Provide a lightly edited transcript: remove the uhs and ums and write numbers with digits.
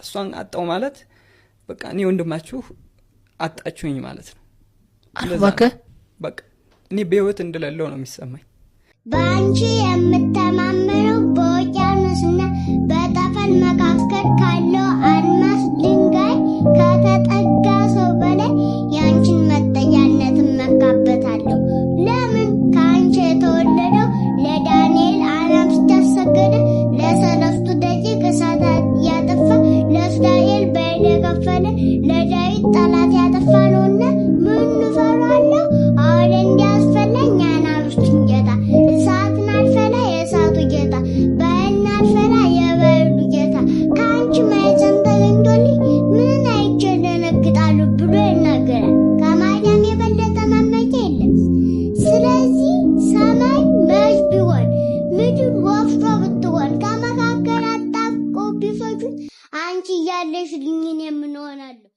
እሷን አጣው ማለት በቃ እኔ ወንድማችሁ አጣችሁኝ ማለት ነው በቃ እኔ በህይወት እንደሌለው ነው የሚሰማኝ ባንቺ የምተማመነው በውቅያኖስና በጠፈር መካከል ካለው አድማስ ድንጋይ ከተጠጋ ሰው በላይ ያንቺን መጠጊያነት መካበታለሁ ለምን ካንቺ የተወለደው ለዳንኤል አናብስት ያሰገደ ለሰለስቱ ደቂቅ እሳት ያጠፋ ለእስራኤል በይን የከፈለ ለዳዊት ጠላት ያጠፋ ነውና ምን እፈራለሁ አሁን እንዲያስፈለኝ አናብስቱን ጌታ እሳትን አልፈላ የእሳቱ ጌታ በይን አልፈላ የበይኑ ጌታ ከአንቺ ማኅፀን ተገኝቶልኝ ምን አይቼ እደነግጣለሁ ብሎ ይናገራል ከማርያም የበለጠ መመኪያ የለም ስለዚህ ሰማይ መች ቢሆን ምድር ወፍጮ ብትሆን ከመካከል አጣብቀው ቢፈጁት አንቺ እያለሽልኝ እኔ ምን እሆናለሁ